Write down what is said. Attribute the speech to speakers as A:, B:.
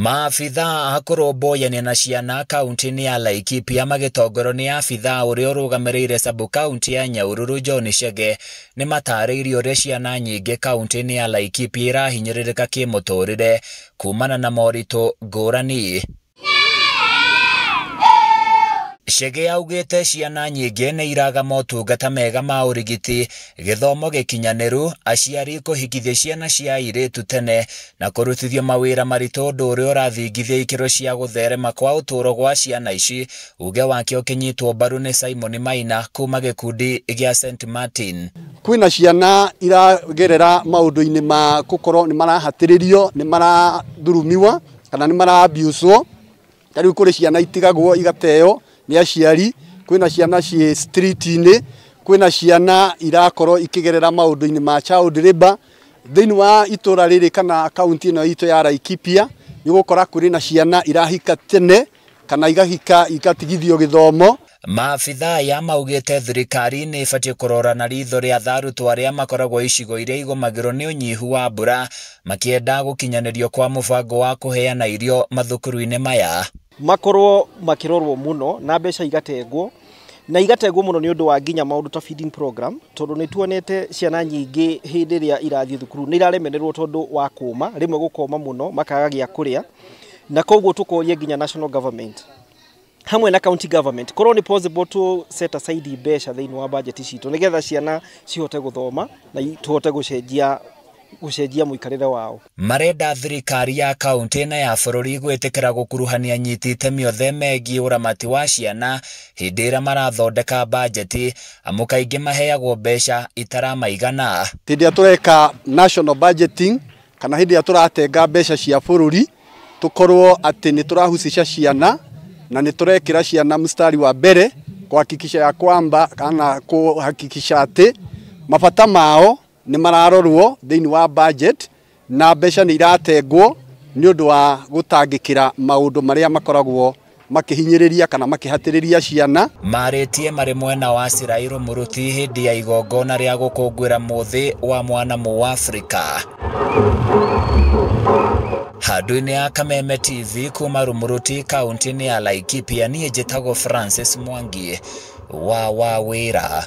A: Maafitha akurũmbũyania na ciana kaunti-inĩ ya Laikipia magĩtongorio nĩ afitha ũrĩa ũrũgamĩrĩire Sub County ya Nyahururu John Chege nĩ matarĩirie ũrĩa ciana nyingĩ kaunti-inĩ ya Laikipia irahinyĩrĩrĩka kĩmũtũrĩre kumana na moritũ ngũrani. Chege augĩte ciana nyingĩ nĩ iraga motungata mega ma ũrigiti, gĩthomo gĩkinyanĩru, aciari kũhikithia ciana cia airĩtu tene na kũrutithio mawĩra maritũ, ũndũ ũrĩa ũrathingithia ikĩro cia gũtherema kwa ũtũũro gwa ciana ici. Uge wake ũkĩnyitwo mbaru nĩ Simon Maina kuma gĩkundi gĩa St. Martin.
B: Kwĩna ciana iragerera maũndũ-inĩ ma gũkorwo nĩ marahatĩrĩrio, nĩ marathurumiwa kana nĩ maraabuswo. Tarĩu kũrĩ ciana itigagwo igateo ni aciari, kwĩna ciana ciĩ street-inĩ, kwĩna ciana irakorwo ikigerera maũndũ-inĩ ma child labor. Thĩinĩ wa itũra rĩrĩ kana kaunti ĩno itũ ya Laikipia nĩ gũkora kũrĩ na ciana irahika tene kana igahika igatigithio gĩthomo.
A: Maafitha ya maugĩte thirikari nĩ ĩbatiĩ kũrora na ritho rĩa arutwo arĩa makoragwo icigo iria igũmagĩrwo nĩ ũnyihu wa mbura, makĩenda gũkinyanĩrio kwa mũbango wa kũheana irio mathukuru-inĩ maya.
C: Makorwo makirorwo muno na mbeca igatengwo muno ni ũndũ wa nginya maũndũ ta feeding program, tondũ nĩ tuonete ciana nyingĩ hĩndĩ ĩrĩa irathiĩ thukuru nĩ iraremererwo tondũ wa kũma, rĩmwe gũkoma mũno makaga gĩa kũrĩa, na koguo tũkoria nginya national government hamwe na county government korwo ni possible to set aside mbeca thĩinĩ wa budget citũ nĩgetha ciana cihote gũthoma na tuhote gũcenjia mũikarĩre wao.
A: Marenda thirikari ya kaunti na ya bũrũri gwĩtĩkĩra gũkuruhania nyiti itemi othe megiĩ ũramati wa ciana hĩndĩ ĩrĩa marathondeka bajeti, amu kaingĩ maheagwo mbeca itaramaigana.
B: Hĩndĩ ĩrĩa tũreka national budgeting kana hĩndĩ ĩrĩa tũratenga mbeca cia bũrũri, tũkorwo atĩ nĩ tũrahucisha ciana na nĩ tũrekĩra ciana mstari wa mbere kuhakikisha ya kwamba kana kuhakikisha atĩ mabata mao nĩ mararorwo thĩinĩ wa budget na mbeca nĩ iratengwo nĩ ũndũ wa gũtangĩkĩra maũndũ marĩa makoragwo makihinyĩrĩria kana makihatĩrĩria ciana.
A: Marĩtie marĩ mwena wa Sirairũ Mũruti hĩndĩ ya igongona rĩa gũkũngũĩra mũthĩ wa mwana wa Afrika. Handũ-inĩ ya Kameme TV kuma Rumuruti kaunti-inĩ ya Laikipia, niĩ njĩtagwo Francis Mwangi wa wĩra.